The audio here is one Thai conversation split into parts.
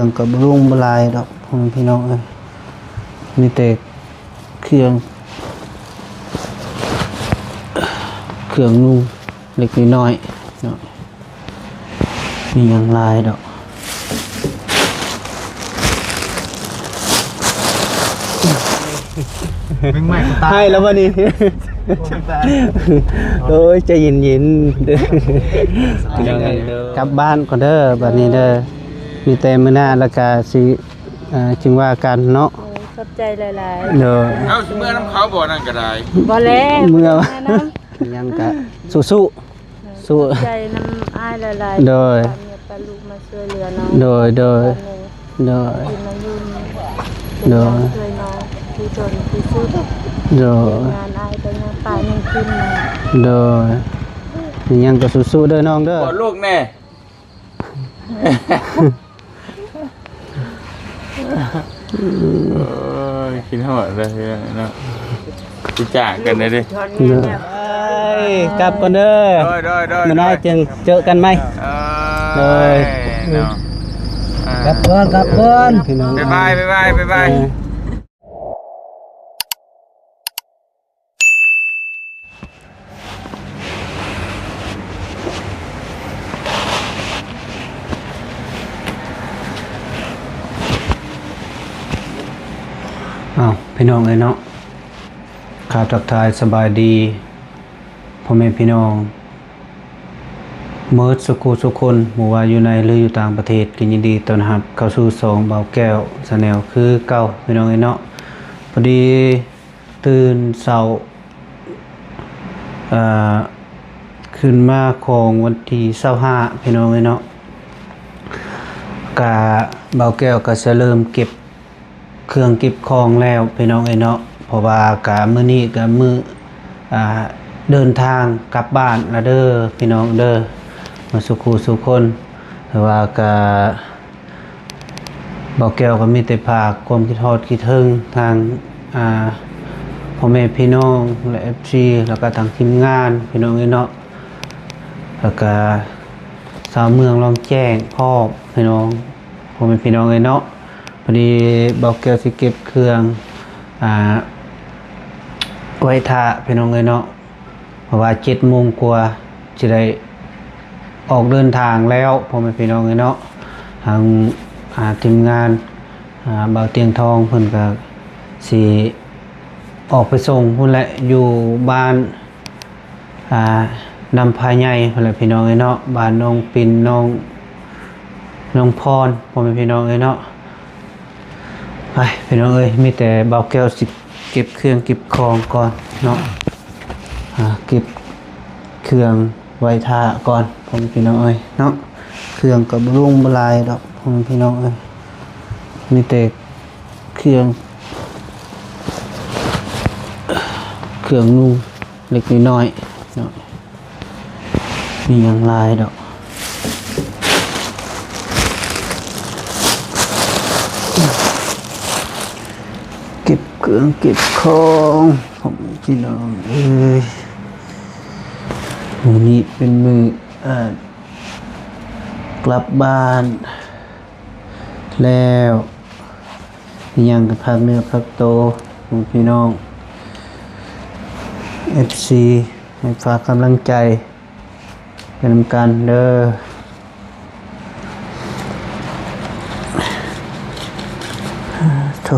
รื่องกับรุ่งบลายดอกพ่อแม่พี่น้องเลยมีแต่เครื่องนุ่งเล็กน้อยเนาะมีอย่างลายดอกเป็นใหม่ตา ให้แล้ววันนี้โอ้ยใจเย็นๆกลับบ้านก่อนเด้อบัดนี้เด้อมีแต่มื้อหน้าแล้วก็สิจึงว่ากันเนาะขอบใจหลาย เด้อ เอาเมื่อน้ำเขาบ่นั่นก็ได้ ๆบ่แล้ว เมื่อ น้ ยังก็สู้ำขอบใจน้ำอ้ายหลายๆ โดย ตามเนี่ยปลาลูกมาช่วยเหลือน้อง โดยตอนนี้ โดย กินมายุ่น โดย ช่วยน้องที่จนที่สุด โดย งานอ้ายก็ยังตายยังกินมา โดยยังก็สู้ๆเด้อน้องเด้อ บ่ลูกแน่กินหอดเลยเนาะจิจากกันเลยดิ ชอนเงี้ยเนี่ย กลับก่อนเด้อ โดย มื้อหน้าจึงเจอกันไหม เนาะ กลับก่อนพี่น้อง บ๊ายบายอ้าวพี่น้องเอ้ยเนาะข่าวทักทายสบายดีพ่อแม่พี่น้องเมิดสุคนบ่ว่าอยู่ในหรืออยู่ต่างประเทศก็ยินดีต้อนรับเข้าสู่2เบาแก้วชาแนลคือเก่าพี่น้องเอ้ยเนาะพอดีตื่นเช้าขึ้นมาของวันที่25พี่น้องเอ้ยเนาะกะเบาแก้วก็จะเริ่มเก็บเครื่องเก็บของแล้วพี่น้องเอ้ยเนาะเพราะว่ากะมื้อนี้กะมื้อเดินทางกลับบ้านละเด้อพี่น้องเด้อมาสุคนแต่ว่ากะเบาแก้วก็มีแต่ภาคความคิดฮอดคิดถึงทางพ่อแม่พี่น้องและ FC แล้วก็ทางทีมงานพี่น้องเอ้ยเนาะแล้วก็ชาวเมืองลองแจ้งพ่อพี่น้องพ่อแม่พี่น้องเอ้ยเนาะพอดีเบาแก้วสิเก็บเครื่องไว้ท่าพี่น้องเอ้ยเนาะเพราะว่า7 โมงกว่าจะได้ออกเดินทางแล้วพ่อแม่พี่น้องเอ้ยเนาะทางทีมงานเบาเตียงทองเพิ่นก็สิออกไปส่งพุ่นแหละอยู่บ้านนำพาใหญ่พุ่นแหละพี่น้องเอ้ยเนาะบ้านน้องปิ่นน้องพรพ่อแม่พี่น้องเอ้ยเนาะไปพี่น้องเอ้ยมีแต่เบาแก้วสิเก็บเครื่องเก็บของก่อนเนาะเก็บเครื่องไว้ท่าก่อนพ่อแม่พี่น้องเอ้ยเนาะเครื่องกับรุ่งบลายดอกพ่อแม่พี่น้องเอ้ยมีแต่เครื่องนุ่งเล็กน้อยเนาะมีอย่างลายดอกเก็บเครื่องเก็บของผมพี่น้องเอ้ยมื้อนี้เป็นมื้อกลับบ้านแล้วยังกับพักเนื้อพักโตของพี่น้อง FC ให้ฝากกำลังใจเป็นกันเด้อโธ่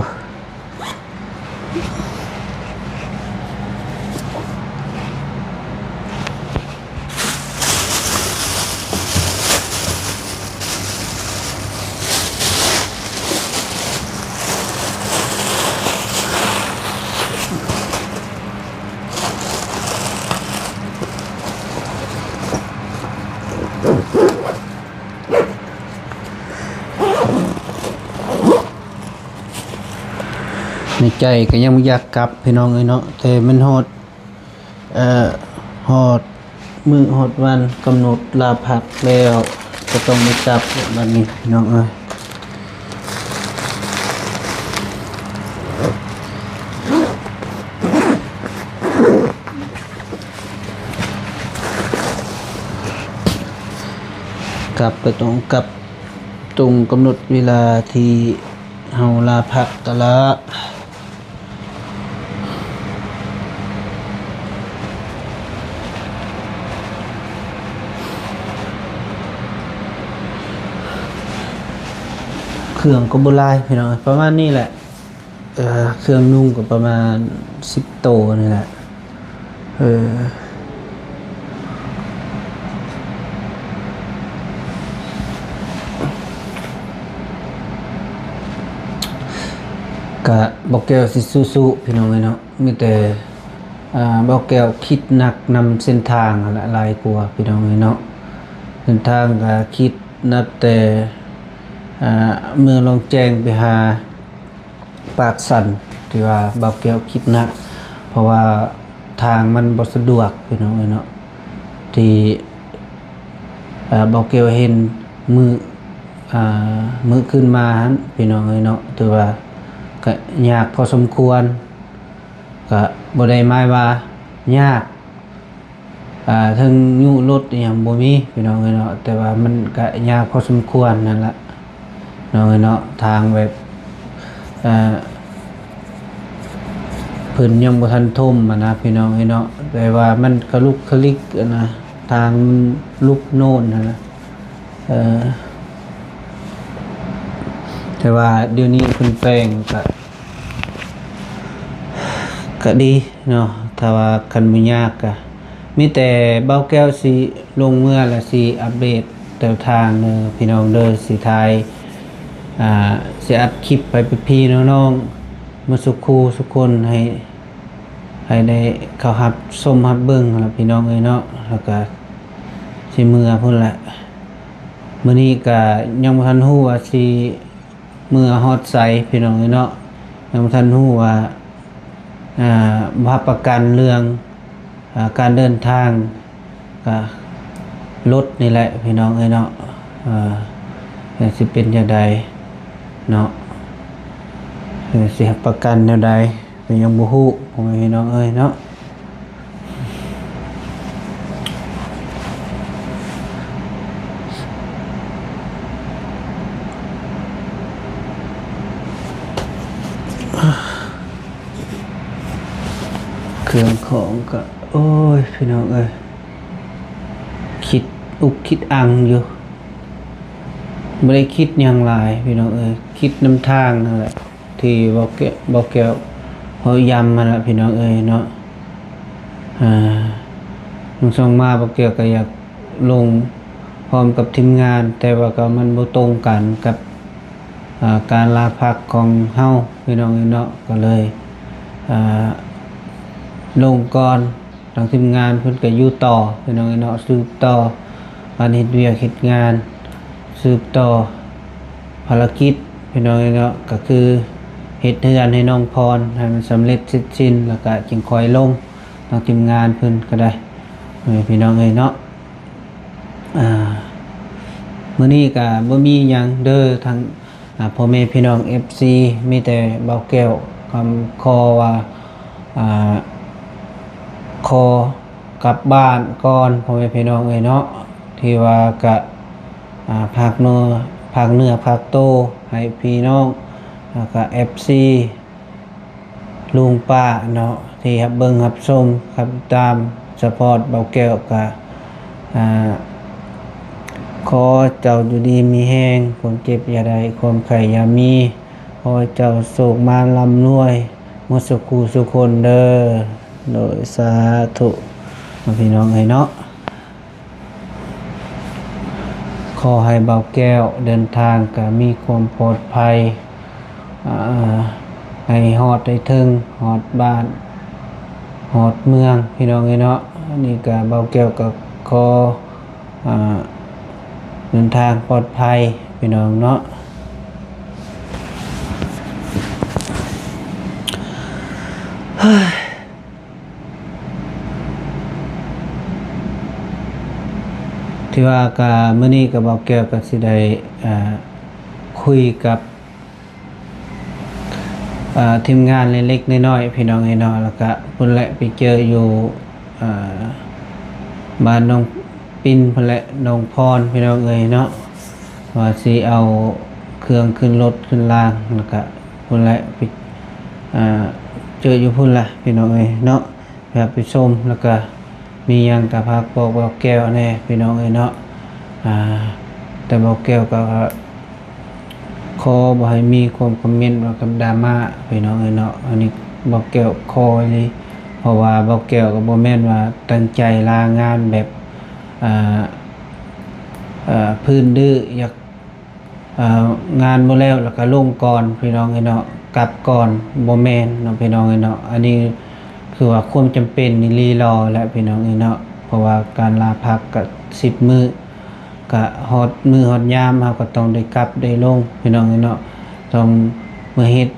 ในใจก็ยังไม่อยากกลับพี่น้องเอ้ยเนาะแต่มันฮอดมื้อฮอดวันกำหนดลาพักแล้วก็ต้องไปกลับบัดนี้พี่น้องเอ้ย กลับก็ต้องกลับต ตรงกำหนดเวลาที่เฮาลาพักกะละเครื่องก็บ่หลายพี่น้องประมาณนี้แหละเครื่องนุ่งก็ประมาณ10โตนี่แหละกะบอกแก้วสิสู้ๆพี่น้องเนาะมีแต่บอกแก้วคิดหนักนำเส้นทางละหลายกว่าพี่น้องเนาะเส้นทางก็คิดนับแต่เมื่อลองแจ้งไปหาปากสันที่ว่าบอกแก้วคิดหนักเพราะว่าทางมันบ่สะดวกพี่น้องเนาะที่บอกแก้วเห็นมือขึ้นมาหั่นพี่น้องเนาะถือว่าก็ยากพอสมควรก็บ่ได้หมายว่ายากทั้งยุรถอหยังบ่มีพี่น้องเนาะแต่ว่ามันก็ยากพอสมควรนั่นล่ะน้องเนาะทางแบบเพิ่นยังบ่ทันท่มนะพี่น้องเนาะแต่ว่ามันกระลุกคลิกนะทางลุกโน่นนะแต่ว่าเดี๋ยวนี้เพิ่นแปลงก็ดีเนาะถ้าว่าคันบ่ยากก็มีแต่เบ้าแก้วสิลงเมื่อละสิอัปเดตแนวทางพี่น้องเด้อสิถ่ายสิอัดคลิปไปพี่น้องๆมาสุขูสุคนให้ได้เข้ารับชมรับเบิ่งล่ะพี่น้องเนาะแล้วก็สิเมื่อพุ่นแหละมื้อนี้ก็ยังบ่ทันฮู้ว่าสิเมื่อฮอดไสพี่น้องเนาะยังบ่ทันฮู้ว่าประกันเรื่องการเดินทางก็รถนี่แหละพี่น้องเนาะสิเป็นจังไดเนาะสิประกันแนวใดก็ยังบ่ฮู้ผมพี่น้องเนาะเครื่องของก็โอ้ยพี่น้องคิดคิดอังอยู่ไม่ได้คิดอย่างไรพี่น้องคิดน้ำทางนั่นแหละที่บอกแก้วพยายามมาละพี่น้องเนาะมึงส่งมาบอกแก้วก็อยากลงพร้อมกับทีมงานแต่ว่าก็มันบ่ตรงกันกับการลาพักของเฮาพี่น้องเนาะก็เลยลงก่อนทางทีมงานเพิ่นก็อยู่ต่อพี่น้องเนาะสืบต่อการเฮ็ดเวียกเฮ็ดงานสืบต่อภารกิจพี่น้องเนาะก็คือเฮ็ดเฮือนให้น้องพรให้มันสำเร็จเสร็จสิ้นแล้วก็จึงค่อยลงทางทีมงานเพิ่นก็ได้พี่น้องเนาะมื้อนี้ก็บ่มีหยังเด้อทางพ่อแม่พี่น้อง FC มีแต่เบาแก้วคำคอว่าขอกลับบ้านก่อนพ่อแม่พี่น้องเนาะที่ว่าก็ภาคเหนือภาคโตให้พี่น้องแล้วก็ FC ลุงป้าเนาะที่รับเบิ่งรับชมครับตามซัพพอร์ตเบาแก้วก็ขอเจ้าอยู่ดีมีแห้งความเจ็บอย่าได้ความไข้อย่ามีขอเจ้าโศกมาลำรวยมสุขสุคนเด้อโดยสาธุพี่น้องเนาะขอให้เบาแก้วเดินทางก็มีความปลอดภัยให้ฮอดได้ถึงฮอดบ้านฮอดเมืองพี่น้องเนาะนี่ก็เบาแก้วก็ขอเดินทางปลอดภัยพี่น้องเนาะที่ว่าก็มื้อนี้ก็บอกแก้วก็สิได้คุยกับทีมงานเล็กๆน้อยๆพี่น้องเนาะแล้วก็เพิ่นแหละไปเจออยู่บ้านน้องปิ่นเพิ่นแหละน้องพรพี่น้องเนาะ ว่าสิเอาเครื่องขึ้นรถขึ้นรางแล้วก็พุ่นแหละไปเจออยู่พุ่นละพี่น้องเอ้ยเนาะแบบไปชมแล้วก็มีหยังกับพากบอกแก้วแน่พี่น้องเอ้ยเนาะแต่บอกแก้วก็ขอบ่ให้มีความคอมเมนต์ว่ากับดราม่าพี่น้องเอ้ยเนาะอันนี้บอกแก้วคอเลยเพราะว่าบอกแก้วก็บ่แม่นว่าตั้งใจลางานแบบพื้นดื้ออยากงานบ่แล้วแล้วก็ลงก่อนพี่น้องเอ้ยเนาะกลับก่อนบ่แม่นเนาะพี่น้องเอ้ยเนาะอันนี้คือว่าความจำเป็นนี่รีรอและพี่น้องเอ้ยเนาะเพราะว่าการลาพักก็10มื้อก็ฮอดมื้อฮอดยามเฮาก็ต้องได้กลับได้ลงพี่น้องเอ้ยเนาะต้องมาเฮ็ด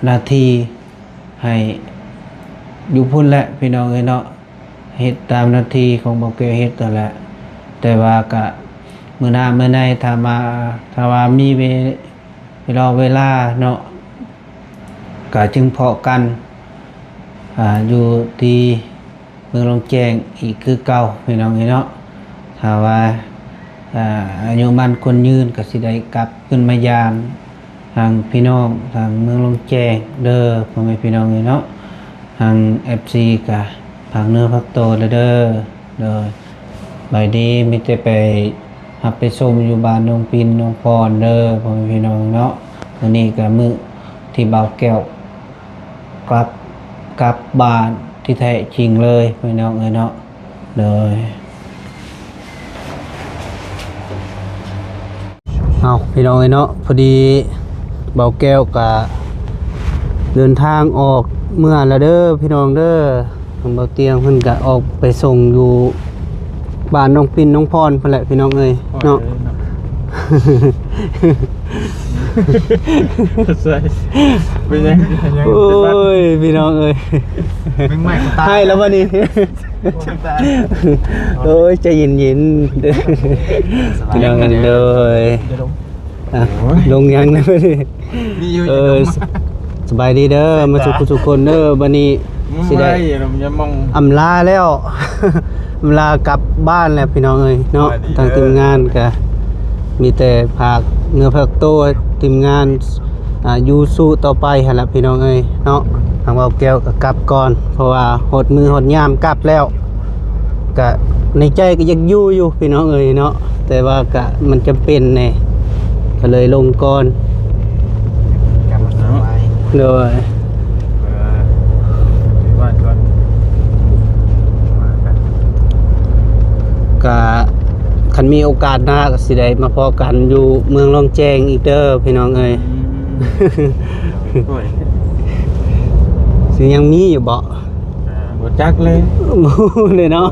หน้าที่ให้อยู่พุ่นแหละพี่น้องเอ้ยเนาะเฮ็ดตามหน้าที่ของบ่เกี่ยวเฮ็ดนั่นแหละแต่ว่าก็มื้อหน้ามื้อในถ้าว่ามีเวลาเนาะก็จึงเพาะกันอยู่ที่เมืองลงแจ้งอีกคือเก่าพี่น้องเนาะถ้าว่าอายุมันคนยืนก็สิได้กลับขึ้นมายามทางพี่น้องทางเมืองลงแจ้งเด้อพ่อแม่พี่น้องเนาะทาง FC ก็ภาคเหนือภาคใต้เด้อบัดนี้มีแต่ไปหับไปชมอยู่บ้านน้องปินน้องพรเด้อพ่อแม่พี่น้องเนาะวันนี้ก็มื้อที่บ่าวแก้วกลับบ้านที่แท้จริงเลยพี่น้องเนาะเลยเอาพี่น้องเนาะพอดีบ่าวแก้วก็เดินทางออกเมื่อแล้วเด้อพี่น้องเด้อของบ่าวเตียงเพิ่นก็ออกไปส่งอยู่บ้านน้องปินน้องพรพุ่นแหละพี่น้องเอ้ยเนาะเป็นยังโอ้ยพี่น้องเอ้ยเป็นใหม่ตายให้แล้ววันนี้โอ้ยใจเย็นๆพี่น้องกันเลยลงยังนะพี่สบายดีเด้อมาสุขคนเด้อวันนี้สิได้อำลาแล้วอำลากลับบ้านแล้วพี่น้องเอ้ยเนาะทางทีมงานก็มีแต่ภาคเนื้อภาคโตทีมงานอยู่สู้ต่อไปหั่นล่ะพี่น้องเอ้ยเนาะทางเว้าแก้วก็กลับก่อนเพราะว่าหดมือหดยามกลับแล้วก็ในใจก็ยังอยู่พี่น้องเอ้ยเนาะแต่ว่าก็มันจำเป็นแน่ก็เลยลงก่อนโดยก็คันมีโอกาสหน้าก็สิได้มาพอกันอยู่เมืองลองแจ้งอีกเด้อพี่น้องเอ้ยสิยังมีอยู่บ่จักเลยเลยเนาะ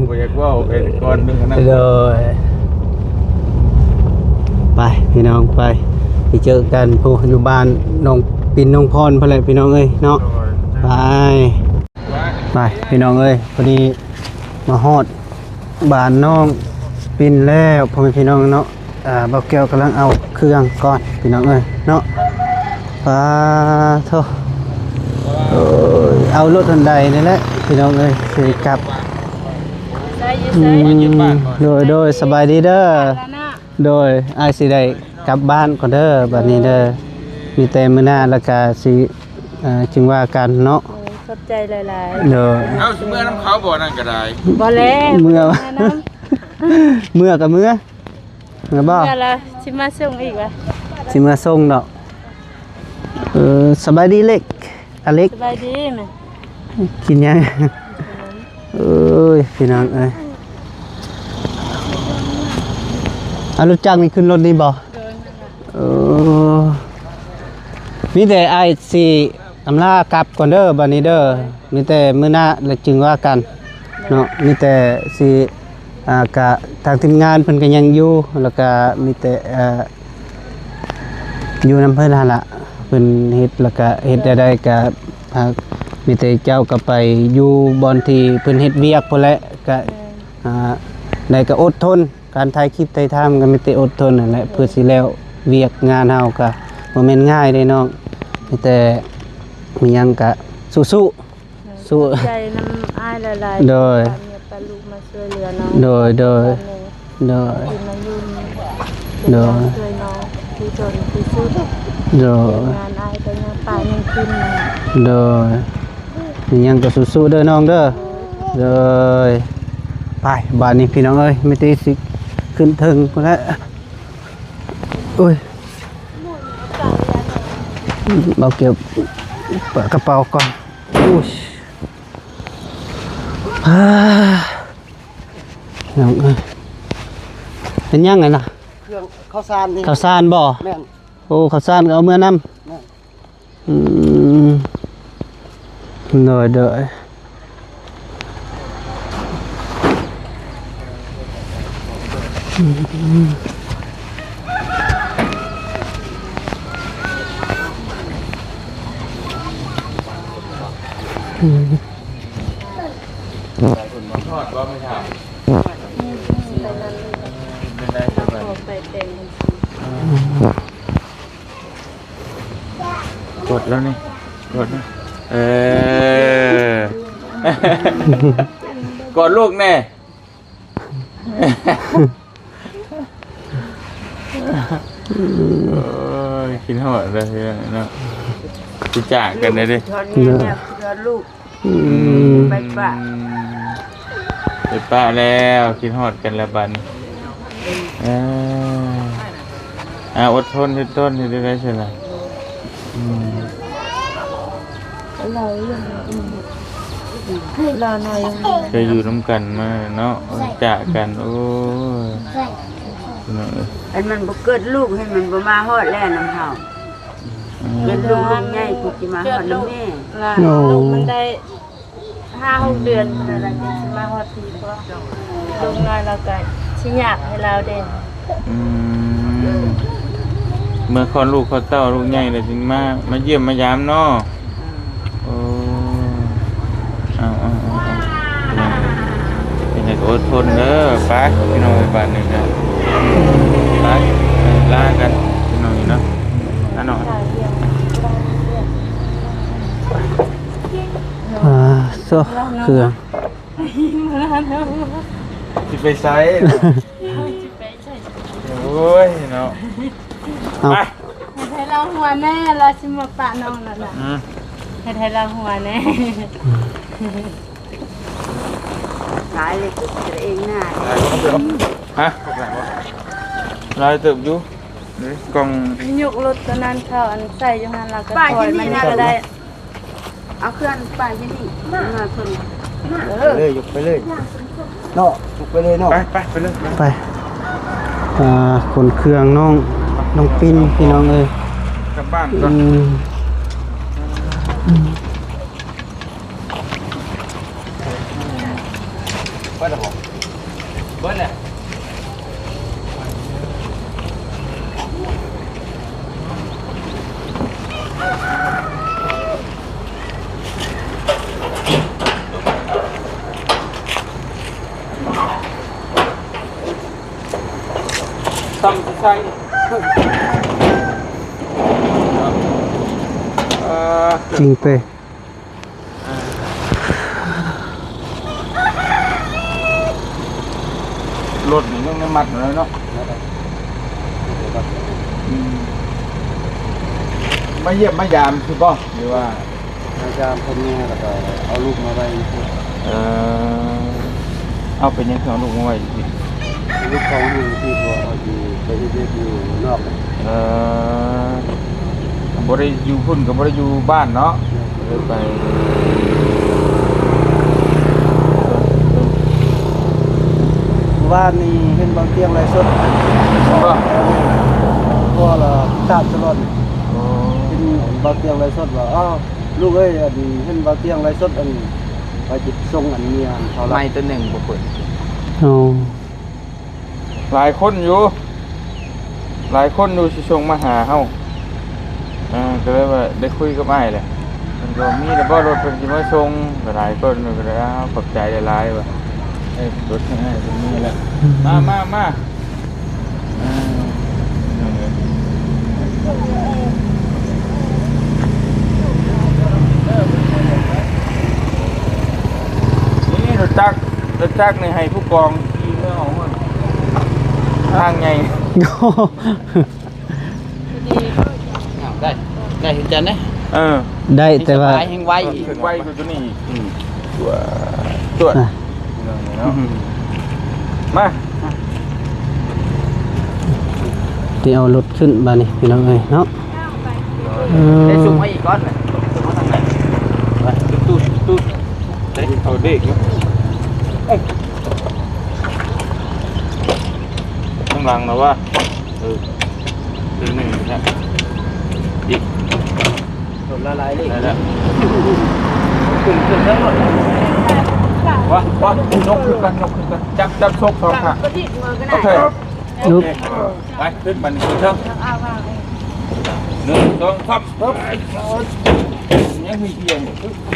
บ่อยากว่าเป็นก่อนนึงนะเลยไปพี่น้องไปเจอกันพวกอยู่บ้านน้องปินน้องพรพุ่นแหละพี่น้องเอ้ยเนาะไปพี่น้องเอ้ยพอดีมาฮอดบ้านน้องปินแล้วพ่อแม่พี่น้องเนาะบ่าวแก้วกำลังเอาเครื่องก่อนพี่น้องเอ้ยเนาะโธ่เอารถทันใดนี่แหละพี่น้องเอ้ยสิกลับโดยสบายดีเด้อโดยอ้ายสิได้กลับบ้านก่อนเด้อบัดนี้เด้อมีแต่มื้อหน้าแล้วก็สิจึงว่ากันเนาะขอบใจหลายๆเด้อเอาสิเมื่อน้ำเขาบ่นั่นก็ได้บ่แล้วเมื่อกับเมื่อบ่เมื่อแล้วสิมาส่งอีกวะสิมาส่งดอกสบายดีเล็กอเล็กสบายดีแม่กินยังเอ้ยพี่น้องเอ้ยรถจักรนี่ขึ้นรถนี่บ่มีแต่ไอ้สิอำลากลับก่อนเด้อบัดนี้เด้อมีแต่มื้อหน้าแล้วจึงว่ากันเนาะมีแต่สิกะทางทีมงานเพิ่นก็ยังอยู่แล้วก็มีแต่อยู่นำเพิ่นหั่นล่ะเพิ่นเฮ็ดแล้วก็เฮ็ดได้ก็มีแต่เจ้าก็ไปอยู่บ่อนที่เพิ่นเฮ็ดเวียกพุ่นแหละก็ได้ก็อดทนการถ่ายคลิปถ่ายทำก็มีแต่อดทนนั่นแหละเพื่อสิแล้วเวียกงานเฮาก็บ่แม่นง่ายเด้น้องมีแต่มีหยังก็สู้ใจน้ำอ้ายหลายๆโดยปลาลูกมาช่วยเหลือน้องโดยกินมายุ่ง เป็นงานช่วยน้องที่ชนที่สุด โดย งานอายแต่งานป่ายังขึ้นมา โดยนี่ยังก็สู้ๆเด้อน้องเด้อโดยไปบ้านนี้พี่น้องเอ้ยไม่ได้สิขึ้นถึงพุ่นแล้วโอ้ยเราเก็บเปิดกระเป๋าก่อนอุ้ยน้องเอ้ยเป็นยังไงนะ เครื่องข้าวสารนี่ ข้าวสารบ่ แม่น โอ้ข้าวสารก็เอาเมื่อนำ แม่น อืมเด้อเด้อไปแต่ง กดแล้วนี่กดนะกดลูกแน่กินหอดเลยเนาะจะจากกันเลยดิ ตอนนี้เนี่ยเพื่อลูกไปป่า ไปป้าแล้วกินหอดกันแล้วบันอดทนที่ต้นที่ได้ใช่ไหม เรายังเราหน่อยยัง เคยอยู่น้ำกันมาเนาะจากกันโอ้ย อันมันบ่เกิดลูกให้มันบ่มาฮอดแล้วน้ำเฮาเกิดลูกใหญ่กูสิมาฮอดน้ำแม่ ลูกมันได้5-6 เดือนอะไรจะมาฮอดทีเพราะลูกน้อยเราก็สิอยากให้เราเด่น เมื่อคลอดลูกคลอดเต้าลูกใหญ่เลยจึงมาเยี่ยมมายามเนาะโอ้เอาเป็นไงก็อดทนเด้อไปพี่น้องไปบ้านหนึ่งนะไปลากันพี่น้องเนาะนั่นเนาะ โซ่เครื่อง สิไปไซส์โอ้ยเนาะ เอา ไป ให้ไทยเราหัวแน่เราสิมาปะน้องนั่นน่ะให้ไทยเราหัวแน่ ขายเลยกูจะเองหน้า ฮะลายเติบอยู่กล่อง ยกรถตัวนั้นเข้าอันใส่อยู่หั่นเราก็ถอยมันก็ได้ เอาเครื่องไปที่นี่มาเพิ่น เลยยกไปเลยเนาะยกไปเลยเนาะ ไปเลย ไปคนเครื่องน้องปิ้นพี่น้องเอ้ย กลับบ้านก่อน ไปแล้วบ่เบิดแหละ ซ้ำใช่ จริงเป้ รถนี่ต้องในมัดเลยเนาะมาเยี่ยมมายามคือป่ะหรือว่า อาจารย์คนนี้แล้วก็เอาลูกมาไว้ เอาเป็นยังไงเอาลูกมาไว้ที่ ลูกเขาอยู่ที่ตัวเขาอยู่ไปเรียนอยู่นอกเลย บ่ได้อยู่พุ่นกับบ่ได้อยู่บ้านเนาะเลยไป ว่านนี่เห็นบางเตียงไรสด บ่ พวกเราตามตลอดเห็นบางเตียงไรสดว่าอ้าวลูกเอ้ยอันเห็นบางเตียงไรสดอันไปจิตทรงอันเมียเขาละ ไม่ตัวหนึ่งบ่เปิด เอา หลายคนอยู่สิส่งมาหาเฮาก็เลยว่าได้คุยกับอ้ายแหละมันก็มีแต่บ่รถเพิ่นสิมาส่งก็หลายคนก็ได้ขอบใจหลายๆว่ะรถให้อ้ายตรงนี้แหละมานี่รถจักรนี่ให้ผู้กองขี่เมื่อออกมา ทางใหญ่ ได้เห็นจันนะ เออ ได้แต่ว่า แห่งไว ขึ้นไวกว่าตัวนี้อีกตัว อ่ะ เนาะมา ที่เอารถขึ้นบานี่พี่น้องเอ้ยเนาะ ได้ส่งมาอีกก้อนเลยส่งมาทางไหน ไปตู้เด็กเอาเด็กอยู่ข้างหลังนะว่าตัวหนึ่งนะอีก ส่งละลายเลย นั่นแหละ ขึ้นทั้งหมด ว่านกขึ้นกันจับโชคสองค่ะ ก็ดิมือก็ โอ ได้ เค ลุก ไปขึ้นมันขึ้นเถอะ เอาวางเลย หนึ่งสองสามปึ๊บยังมีเกี่ยว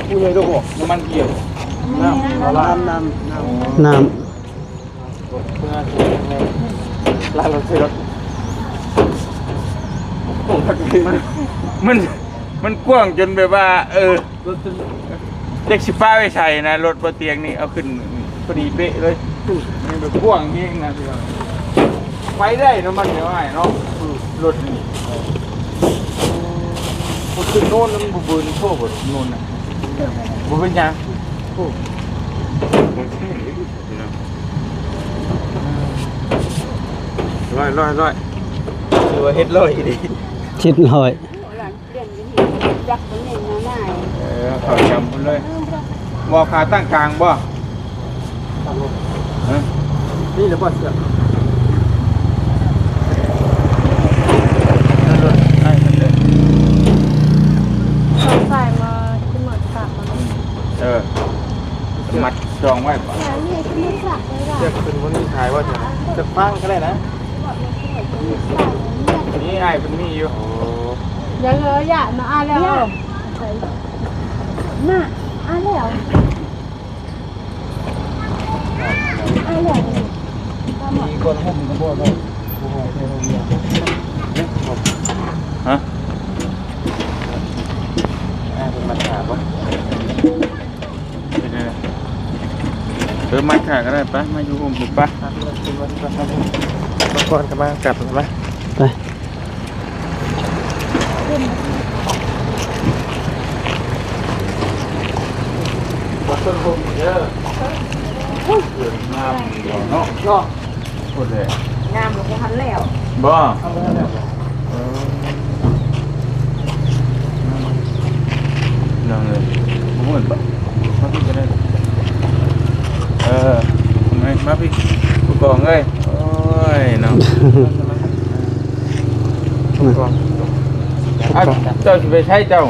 กูเลยลูกหัว น้ำมันเกี่ยว น้ำ น้ ลายรถใส่รถ มันกว้างจนแบบว่าเด็กสิป้าไปใส่นะรถบนเตียงนี่เอาขึ้นพอดีเป๊ะเลยมันแบบกว้างเงี้ยนะพี่น้องไปได้เนาะมันเดี๋ยวไอ้เนาะรถนี่พอขึ้นโน่นแล้วมันบืนโค้บโน่นน่ะบุเป็นยังร้อยคือว่าเฮ็ดร้อยดี ำชิดลอย หลังเปลี่ยนเป็นหินจักเป็นเองนะนาย เขาจำคุณเลยบอขาตั้งกลางบ่ นี่เลยบ่เสือ เอาใส่มาที่หมดฝากมาเลย มัดจองไว้ป่ะ นี่คือมือฝากเลยว่ะ เสือเป็นคนที่ขายว่าจะฟังก็ได้นะ นี่ไอ้เป็นนี่อยู่ ยังเลยอย่ามาอ่านแล้วมาอ่านแล้วอ่านแล้ว มีคนหุ้มกระบอกเลยผู้หอยเทโลเมีย ฮะ เป็นมันถามว่า มัดขาก็ได้ปะมาอยู่ห่มถูกปะ เป็นวันก่อนกันมากลับกันไหม ไป วัดต้นโพเยอะ น้ำเนาะ เนาะ พูดเลย งามหลวงพ่อหันแล้ว บ่ เอาไปแล้ว นั่งเลยพูดปะมาพี่ก็ได้มาพี่ผู้กองเอ้ยโอ้ยเนาะเจ้าจะไปใช้เจ้า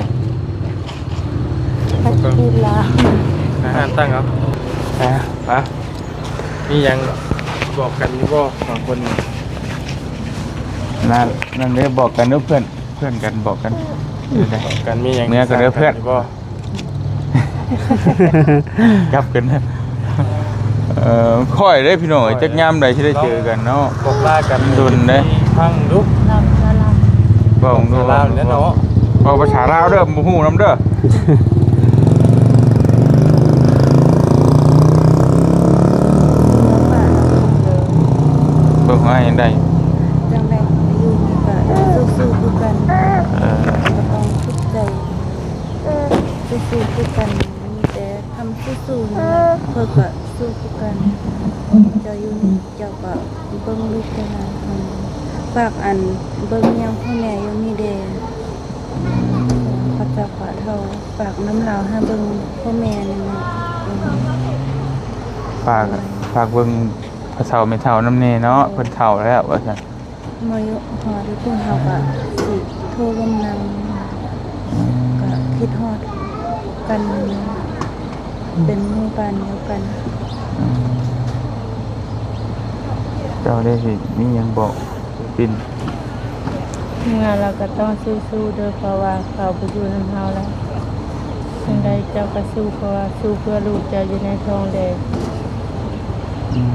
พัชรีลา อาหารตั้งเอาปะนี่ยังบอกกันนี่บ่สองคน นั่นเลยบอกกันเพื่อนกันบอกกัน กันมียัง เนื้อกับเนื้อเพื่อน บ่ กลับกันนะค่อยได้พี่น้อยจักยามใดที่ได้เจอกันเนาะ บอกลากัน ดุนเด้ พังดุ ลำละล บอกดู ลาวเนี่ยเนาะ บอกภาษาลาวเด้อบ่ฮู้นำเด้อ เบิ่งว่ายังได้ จังได้อยู่นี่ก็สู้ๆคือกันก็ต้องทุกใจสู้ๆคือกันมีแต่ทำสู้ๆนะเพื่อก็สู้คือกันเจ้าอยู่นี่เจ้าก็เบิ่งลูกเจ้านะฝากอันเบิ่งยังพ่อแม่อยู่นี่เด้พระเจ้าขอเท่าฝากน้ำลาวให้เบิ่งพ่อแม่นี่นะ ฝากเบิ่งพระเฒ่าแม่เฒ่านำแน่เนาะเพิ่นเฒ่าแล้วว่าซั่น มาอยู่หอที่พุ่นเฮาก็สิโทรกำลังก็คิดฮอดกันเป็นหมู่บ้านเดียวกัน เจ้าได้สิมีหยังบอกปิ่น งานเราก็ต้องสู้ๆเด้อเพราะว่าเขาไปอยู่นำเฮาแล้วจังใดเจ้าก็สู้เพราะว่าสู้เพื่อลูกเจ้าอยู่ในท้องแดง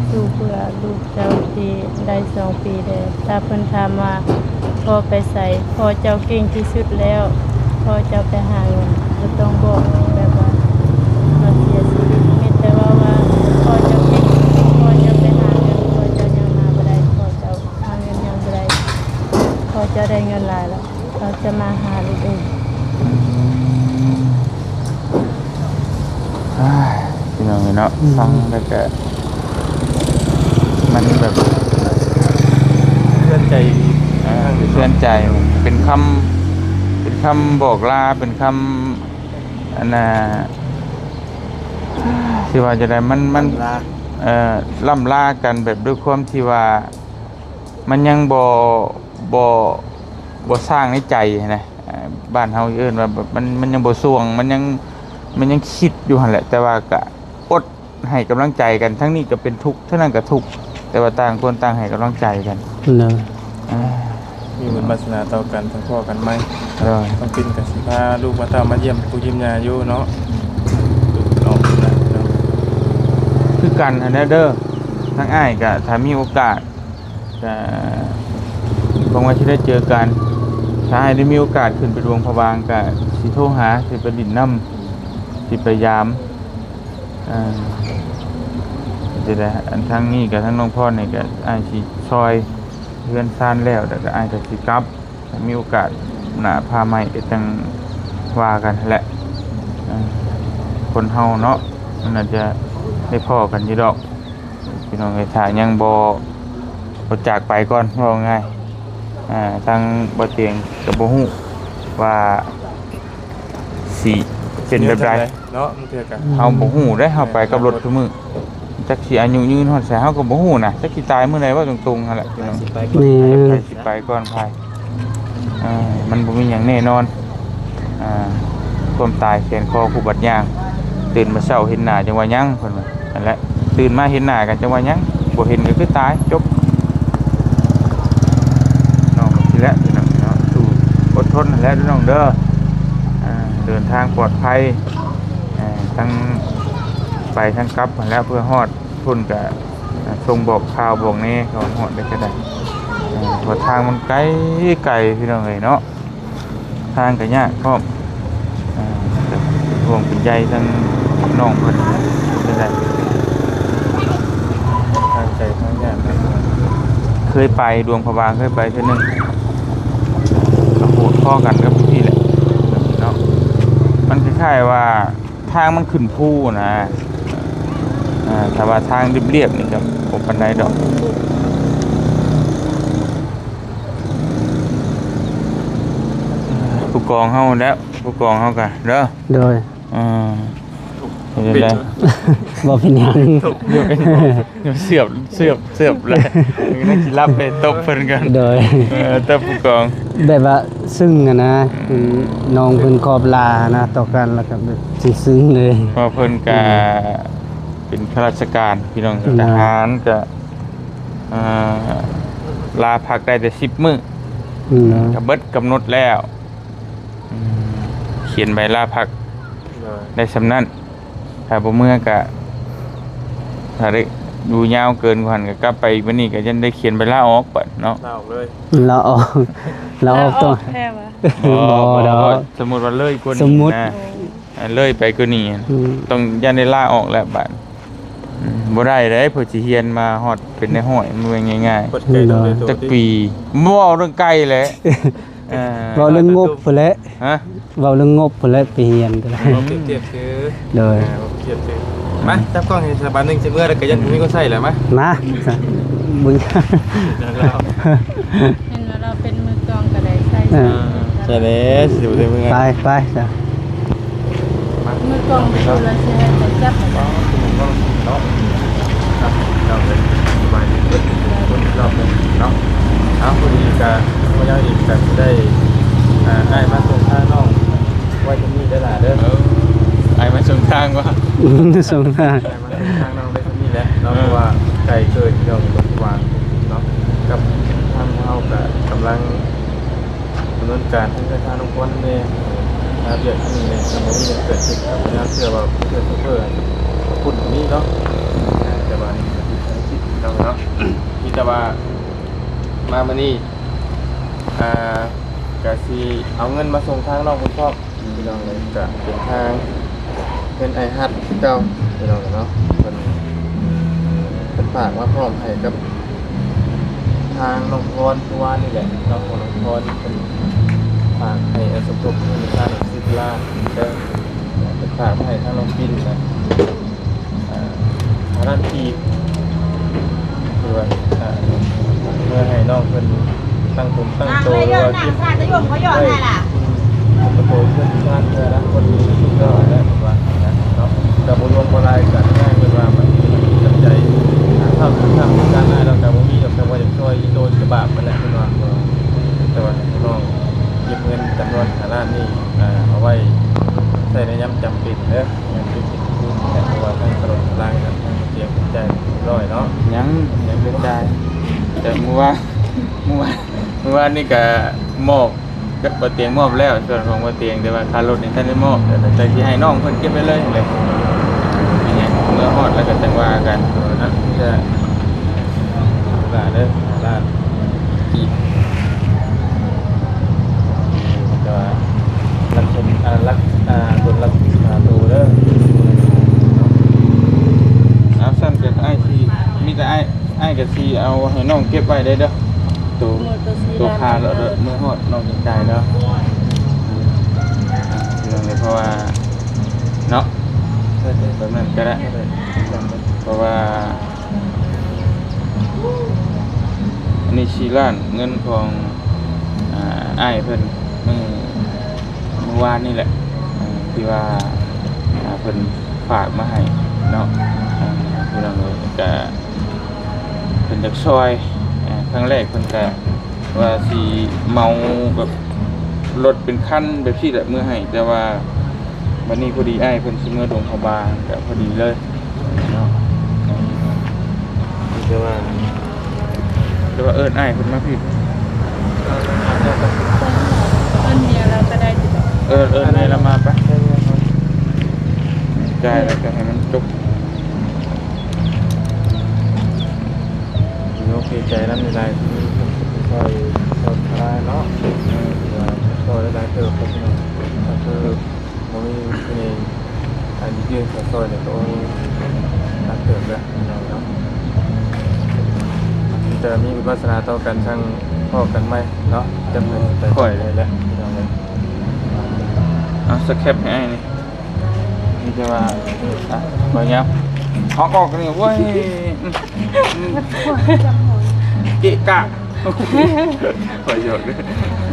สู้เพื่อลูกเจ้าที่ได้2 ปีแล้วถ้าเพิ่นถามว่าพ่อไปใส่พ่อเจ้าเก่งที่สุดแล้วพ่อเจ้าไปหาเงินก็ต้องบอกแบบว่าเราเสียชีวิตไม่แต่ว่าพ่อเจ้าเก่งพ่อเจ้าไปหาเงินพ่อเจ้ายังมาบ่ได้พ่อเจ้า ได้เงินหลายแล้วเราจะมาหาลูกเอง พี่น้องเนาะฟังแล้วก็มันแบบเชื่อใจเชื่อใจเป็นคำบอกลาเป็นคำอันน่ะที่ว่าจะได้มันล่ำลากันแบบด้วยความที่ว่ามันยังบ่สร้างในใจนะบ้านเฮาเอิ้นว่าแบบมันยังบ่ส่วงมันยังคิดอยู่หั่นแหละแต่ว่าก็อดให้กำลังใจกันทั้งนี้ก็เป็นทุกข์ทั้งนั้นก็ทุกข์แต่ว่าต่างคนต่างให้กำลังใจกัน เนาะ มีบุญวาสนาต่อกันทั้งพ่อกันไหม เออ ต้องกินกับสิพาลูกมาเต้ามาเยี่ยมผู้ยิ้มยาอยู่เนาะลูกน้องนะเนาะ คือกันอันนั้นเด้อทั้งอ้ายก็ถ้ามีโอกาสก็หวังว่าสิได้เจอกันถ้าอ้ายได้มีโอกาสขึ้นไปดวงพระบางก็สิโทรหาสิไปดินน้ำสิไปยามจะได้อันทั้งนี้กับทั้งน้องพ่อนี่ก็อ้ายสิซอยเพื่อนซ่านแล้วแต่ก็อ้ายก็สิกลับถ้ามีโอกาสหน้าพาใหม่ก็จังว่ากันแหละคนเฮาเนาะมันอาจจะได้พ่อกันอยู่ดอกพี่น้องไอ้ถ่ายังบ่จากไปก่อนว่าง่ายทางบ่เตียงก็บ่ฮู้ว่าสิเป็นแบบใด เนาะมันเถื่อกัน เฮาบ่ฮู้ได้เฮาไปกับรถทุกมื้อจักสิอายุยืนฮอดไสเฮาก็บ่ฮู้นะจักสิตายมื้อใดว่าตรงๆนั่นแหละพี่น้อง นี่ ไปสิไปก่อนภายมันบ่มีหยังแน่นอนความตายแขนคอคู่บัดย่างตื่นมาเช้าเห็นหน้าจังว่ายังเพิ่นว่านั่นแหละตื่นมาเห็นหน้ากันจังว่ายังบ่เห็นก็คือตายจบน้องทีแล้วพี่น้องเนาะสู้อดทนนั่นแหละน้องเด้อเดินทางปลอดภัยทั้งไปทั้งกลับนั่นแหล้วเพื่อฮอดพุ่นก็ส่งบอกข่าวบอกแน่เขาฮอดได้ก็ได้เพราะทางมันไกลพี่น้องเอ้ยเนาะทางก็ยากพร้อมห่วงเป็นใจทั้งน้องเพิ่นเป็นไร ทางใจทางญาติทาง เคยไปดวงพระบางเคยไปเทื่อนึงก็โหดข้อกันกับพี่แหละเนาะมันคล้ายๆว่าทางมันขึ้นภูนะถ้าว่าทางเรียบๆนี่ก็บ่ปานใดดอกผู้กองเฮาแล้วผู้กองเฮาก็เด้อ โดย เห็นได้ บ่เป็นหยัง เดี๋ยวเสียบเลยนี่น่าสิรับไปตบเพิ่นกัน โดย ตบผู้กอง แบบว่าซึ้งอะนะคือน้องเพิ่นขอบลานะต่อกันแล้วก็แบบซึ้งๆเลย เพราะเพิ่นก็เป็นข้าราชการพี่น้องทหารก็ลาพักได้แต่10 มื้อ เนาะ ก็เบิดกำหนดแล้วเขียนใบลาพัก เลย ได้สำนั้นถ้าบ่เมื่อก็ถ้าได้ดูยาวเกินกว่านั้นก็กลับไปวันนี้ก็ยังได้เขียนใบลาออกบัดเนาะ ลาออกเลย เราออกเราออกตัว แค่ว่า บ่ดอก สมมุติว่าเลยกว่า ส นี้ มมุติ นะเลยไปกว่านี้ อืม ต้องยันได้ลาออกแล้วบัดบ่ได้เด้เพิ่นสิเฮียนมาฮอดเป็นในห้อยมันเป็นง่าย กดใจตัวเลยตัว ๆจักปีบ่เว้าเรื่องไกลแหละเ เว้าเรื่องงบพุ่นแหละ ฮะ เว้าเรื่องงบพุ่นแหละไปเรียนก็ได้ เอาเปรียบเทียบคือ โดย เทียบคือมาจับกล้องให้สถาบันหนึงจะเมื่อแล้วก็ยันมีก็ใส่แหละมั้ย มาบุญ แล้ว เห็นว่าเราเป็นมือกลองก็ได้ใส่ ใช่แล้วสิบ่ได้เมื่อ ไปจ้ะ มือกลองเป็นคนละเสียแต่จับเหมือนกัน เราเป็นสบายดีคนรอบนึงเนาะเอาพอดีก็บ่ยาวอีกก็ได้ได้มาส่งทางน้องไว้ที่นี่ได้ล่ะเด้อ ไอ้มาส่งทางว่า ส่งมา ได้มาส่งทางน้องได้ที่นี่แหละเนาะเพราะว่าไก่เกิดที่เราต้องวางเนาะกับทางเฮาก็กำลังดำเนินการทั้งทางน้องคนเนี่ยเรียกที่นี่เนี่ยสมมุติเกิดขึ้นกับน่าเชื่อว่าเพื่อนพูดนี้เนาะแต่ว่านี่คิดเราเนาะมีแต่ว่ามามื้อนี้ก็สิเอาเงินมาส่งทางน้องคุณพ่อพี่น้องเลยก็เป็นทางเป็นไอฮัทเจ้าพี่น้องเนาะเป็นฝากมาพร้อมให้กับท างน้องพรผู้ว่านี่แหละน้องของน้องพรเป็นฝากให้สมทบทุนสร้าง10 ล้านเด้อเป็นฝากให้ทางน้องปิ่นนะร้านทีคือว่าเพื่อให้น้องเพิ่นตั้งผมตั้งโตหรือว่าคิดได้ประตูเพื่อนบ้านเพื่อนะคนก็ได้ผมว่านะเนาะกับบุญวงบรายกันง่ายเป็นว่ามันจำใจถ้าการง่ายเราแต่ว่ามีแต่ว่าจะช่วยโดนกระบาดมันแหละเป็นว่าแต่ว่าน้องเก็บเงินจำนวน5 ล้านนี่เอาไว้ใช้ในยามจำเป็นเด้ออย่างที่แต่ว่าทางตลอดร่างกันทางเตียงใจร้อยเนาะ ยังเป็นได้แต่เมื่อวานนี่ก็มอบบ่เตียงมอบแล้วส่วนของบ่เตียงแต่ว่าค่ารถนี่ท่านได้มอบแต่สิให้น้องเพิ่นเก็บไว้เลยนี่เมื่อฮอดแล้วก็จังว่ากัน นะจะหลานเด้อหลานอีกจะรักชมรักคนรักดูเด้อ เอาสั้นกับไอ้ที่มีแต่ไอ้กับซีเอาให้น้องเก็บไว้ได้เด้อตัวคาแล้วเมื่อฮอดน้องจังใจเด้อเรื่องนี้เพราะว่าเนาะแบบนั้นก็ได้เพราะว่าอันนี้4 ล้านเงินของอ้ายเพิ่นเมื่อวานนี่แหละที่ว่าเพิ่นฝากมาให้เนาะพี่น้องเอ้ยก็เพิ่นอยากช่วยครั้งแรกเพิ่นก็ว่าสิเมาแบบรถเป็นคันแบบที่แบบเมื่อให้แต่ว่าวันนี้พอดีอ้ายเพิ่นสิเมื่อโรงพยาบาลก็พอดีเลยเนาะแต่ว่าเอิ้นอ้ายเพิ่นมาผิด ต้นเดียวเราก็ได้ติดต่อ เอิ้นให้เรามาปะได้แล้วก็ให้มันจบ โอเคใจน้ำในลายที่ช่วยทลายเนาะช่วยได้หลายเติบก็คือมันมีที่นี่อันยืนช่วยเนี่ยก็รักเติบแล้วเนาะจะมีวิปัสสนาต่อกันทั้งพ่อกันไหมเนาะจำเป็นแต่ค่อยเลยแหละพี่น้องเลย เอาสแคปให้อ้ายนี่นี่จะว่าบ่เงี้ยฮอกออกนี่เว้ยเกะกะประโยชน์ด้วย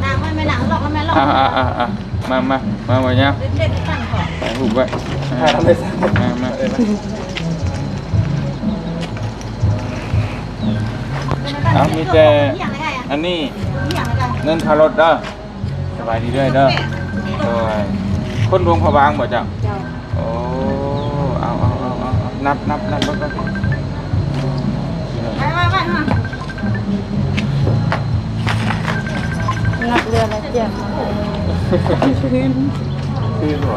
นางไม่หนังหรอกไม่หรอก มาบ่เงี้ย เด็กๆตั้งก่อน ไปหุบไว้มาเอามีแต่อันนี้เงินค่ารถเด้อสบายดีด้วยเด้อโดยคนดวงพะบางบ่จ้ะโอ้เอานับเบิ่งก่อน ไป นับเรือละเจ็ด คือหรอ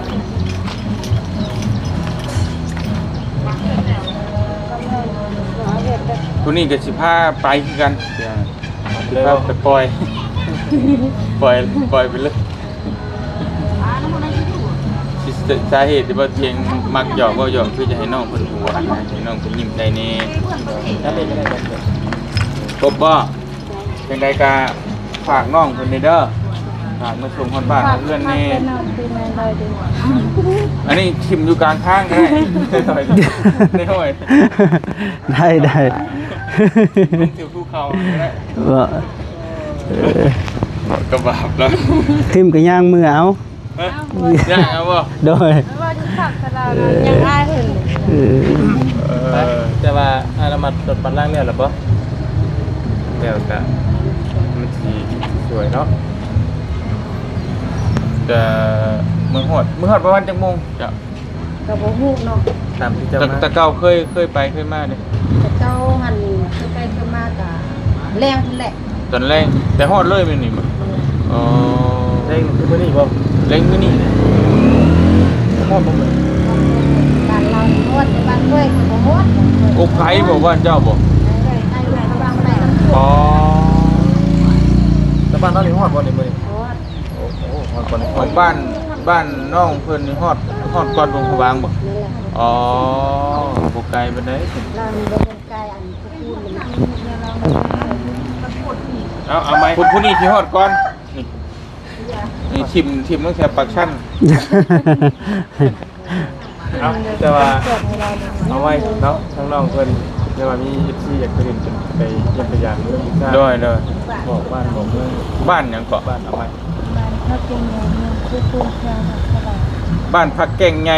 ผู้นี้ก็สิพาไปคือกันสิพาไปปล่อยไปเลยสาเหตุที่ว่าเทียงมักหยอกก็หยอกคือจะให้น้องเพิ่นหัวให้น้องเพิ่นยิ้มได้แน่ครบบ่จังได๋ก็ฝากน้องเพิ่นเด้อฝากมาส่งคนบ้านเพื่อนแน่ ปีในลอยดี อันนี้ทิ่มอยู่กลางทางก็ได้ในห้วย ได้ ทิ่มภูเขาก็ได้ ว่า ก็บาปแล้ว ทิมกับย่างมือเอา ยากเอาบ่ โดย ว่าจะขับสลายังอ้ายเห็น แต่ว่าอามัดรถปันล่างเนี่ยหรอปะเดี๋ยวจะมันสีสวยเนาะ จะเมืองฮอดประมาณจังโมงจ้ะ กับโบฮูกเนาะ ตามที่จะมา แต่เก่าเคยไปเคยมาเด้ แต่เจ้าหันใกล้ขึ้นมากะแรงทั้งแหละ ตอนแรกแต่ฮอดเลยแม่นนี่บ่อ๋อ เร่งคือมื่อนี้บ่ เล็งมื้อนี้ มอดบ่เหมือน บ้านเรานวดในบ้านด้วยกับโบฮด โอ้ไผบ่บ้านเจ้าบ่ ไอ้เขาบางอะไรทั้ง อ๋อ แล้วบ้านเรานี่ฮอดบ่ในมือนี้ โบฮด โอ้โหฮอดบ่ใน ของบ้านน้องเพิ่นนี่ฮอดก่อนวงพะบางบ่ นั่นแหละ อ๋อบ่ไกลปานใด เรามีบนกายอันพูดเลย เอาไหมผู้นี้ที่ฮอดก่อนนี่ชิมตั้งแต่ปากชั่น เอาแต่ว่าเอาไว้เนาะทั้งน้องเพิ่นแต่ว่ามี FC อยากไปเห็นเป็นไปเยี่ยมพยานเมืองอีกทาง ด้วย บอกบ้านบอกเมือง บ้านหยังเกาะ บ้านเอาไว้ บ้านพักเก่งใหญ่เมืองคู่คู่แค่หักกระบา บ้านพักแก่งใหญ่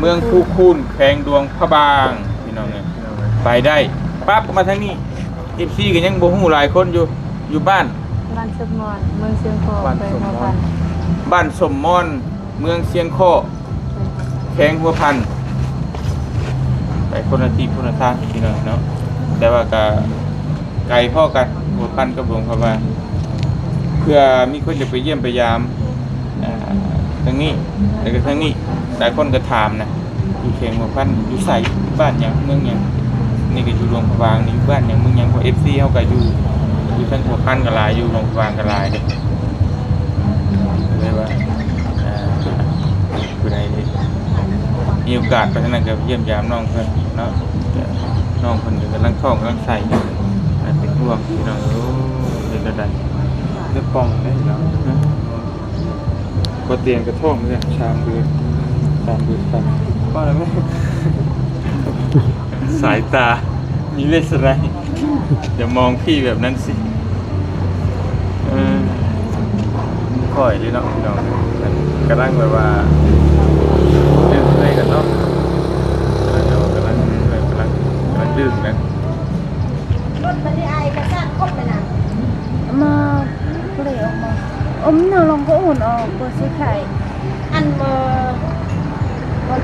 เมืองคู่คูนแขวงดวงพระบางพี่น้องเนี่ยไปได้ปั๊บมาทางนี้ FC ก็ยังบ่ฮู้หลายคนอยู่บ้าน บ้านสมอนเมืองเชียงคอไปหัวพัน บ้านสมมอนเมืองเชียงข้อแขวงหัวพันไปคนละที่คนละทางพี่น้องเนาะแต่ว่าก็ไกลพ่อกันหัวพันกับหลวงพระบางเพื่อมีคนจะไปเยี่ยมไปยามทางนี้แล้วก็ทางนี้หลายคนก็ถามนะอยู่แขวงหัวพันอยู่ไสบ้านหยังเมืองหยังนี่ก็อยู่หลวงพระบางนี่อยู่บ้านหยังเมืองหยังเพราะ FC เฮาก็อยู่ทั้งหัวพันก็หลายอยู่หลวงพระบางก็หลายเด้เลยว่าผู้ใดมีโอกาสไปทางนั้นก็เยี่ยมยามน้องเพิ่นเนาะน้องเพิ่นก็กำลังท้องกำลังใส่เป็นห่วงพี่น้องเป็นจังได๋ ได้ปองได้แล้วบ่เตียงกระท่อมเนี่ยชามเดือนกันว่าแล้วแม่ สายตามีเลสไรอย่ามองพี่แบบนั้นสิค่อยเลยเนาะพี่น้องกำลังแบบว่าดื่มเลยกันเนาะกำลังดื่มนะ มาเปลี่ยออกมาอมเนื้อลงก็อุ่นออกเปิดซื้อไข่ อันบ่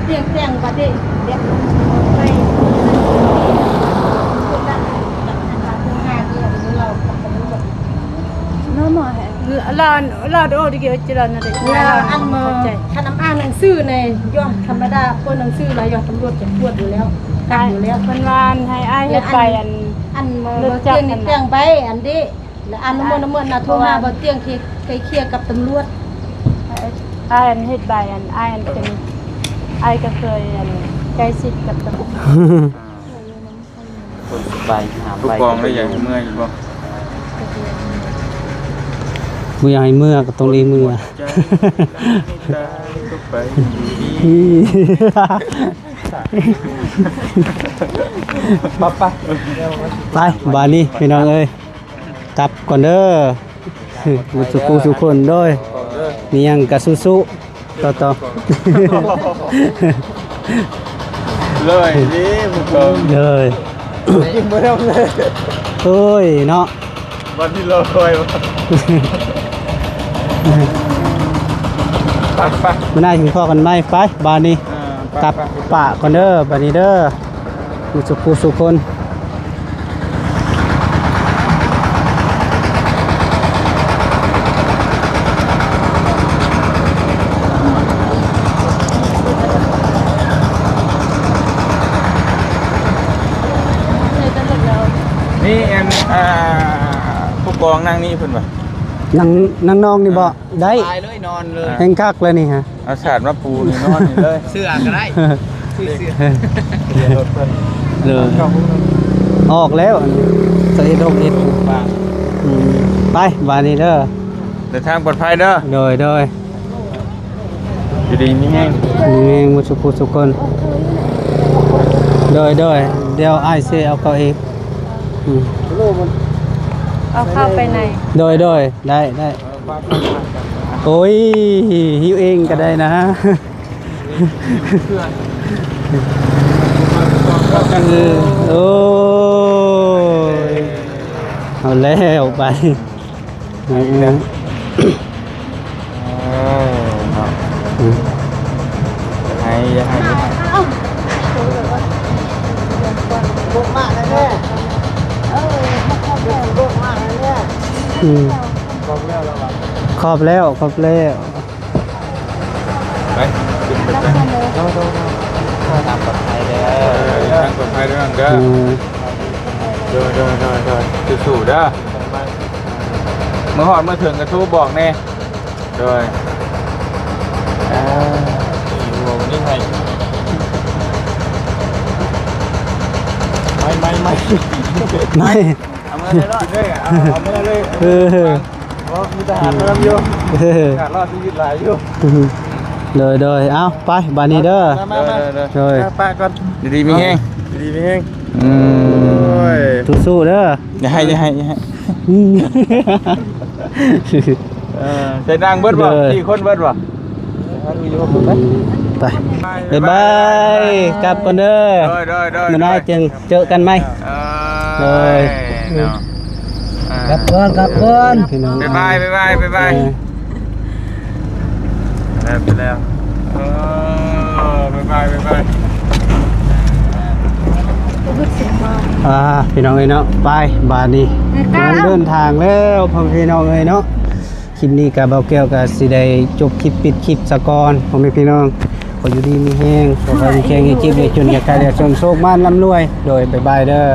เตียงบ่ได้เด็กไปน้ำหมอแหเราโอ้ดิเกจิรันอะไร แล้วอันถ้าน้ำอ่านหนังสือในยอดธรรมดาคนหนังสือแล้วยอดตำรวจจะตรวจอยู่แล้วกันอยู่แล้ว เป็นวานให้อ้ายเฮ็ดไปอันบ่เตียงนี่เตียงไปอันนี้แล้วอันน้ำมันน่ะโทรมาบ่เตียงที่เคลียร์กับตำรวจ อ้ายเฮ็ดใบอ้ายเป็นอ้ายก็เคยใกล้ชิดกับตำรวจ คนใบหา ผู้ ใบ กองได้อย่างเมื่อยอยู่บ่ มือใหญ่เมื่อก็ต้องรีมือ ใจตาก็ไปปั๊บ ไปบานนี้พี่น้องเอ้ยกลับก่อนเด้อสุขสุขคนด้วยมีหยังกะสู้ๆต่อ เลยนี่ผู้กอง ๆเลย กินบ่ได้เลย โอ้ยเนาะ วันที่เราคอยว่า ไป มื้อหน้าถึงพ่อกันไหมไปบานนี้กลับป่าก่อนเด้อบานนี้เด้อสุขคน นี่แอนผู้กองนั่งนี่เพิ่นว่า นั่งน้องนี่บ่ได้ ตายเลยนอนเลย แห้งคักเลยนี่ฮะ เอาสาดมาปูนี่นอนนี่เลย เสื้อก็ได้เสื้อรถเพิ่น เลยออกแล้วสะเอ็ดอกเอ็ด บาง ไปบานนี้เด้อ เดินทางปลอดภัยเด้อ โดย อยู่ดีมีแห้ง มีมุสุคนโดยเดี๋ยวไอ้ายเซเอาเขาเอง เอาเข้าไปใน โดยได้โอ้ยหิวเองก็ได้นะโอ้ยเอาแล้วไป ให้บุกมากแน่บุกมากแน่ ขอบแล้ว ไปขึ้นไปทางปลอดภัยเด้อทางปลอดภัยเด้อเด้อสู้ๆเด้อเมื่อหอดเมื่อถึงกระทู้บอกแน่โดยวันนี้ไงไม่ เอามือเลยรอด เลยเอาเมื่อเลย เออ เพราะมีทหารมาทำอยู่การรอดชีวิตหลายอยู่ เลยเอาไปบานนี้เด้อ มา เลย ป้าก่อน ดีๆมีแห้ง ดีๆไม่แห้ง อืม โอ้ย สู้ๆเด้อ อย่าให้ใส่นางเบิดบ่ เลย 4คนเบิดบ่ ดูอยู่ผมไหม ไปบ๊ายบายกลับก่อนเด้อ โดย มันได้จึงเจอกันไหม เลย เนาะ กลับก่อน พี่น้อง บ๊ายบายไปแล้วบ๊ายบาย พี่น้องเอ้ยเนาะไปบานนี้เดินทางแล้วพ่อพี่น้องเอ้ยเนาะคลิปนี้กับเบาแก้วกับสิได้จบคลิปปิดคลิปสะก่อนพ่อแม่พี่น้องขออยู่ดีมีแห้งขอให้แข็งให้จิบให้จนอย่าใครเดือดจนโชคมานร่ำรวยโดยบ๊ายบายเด้อ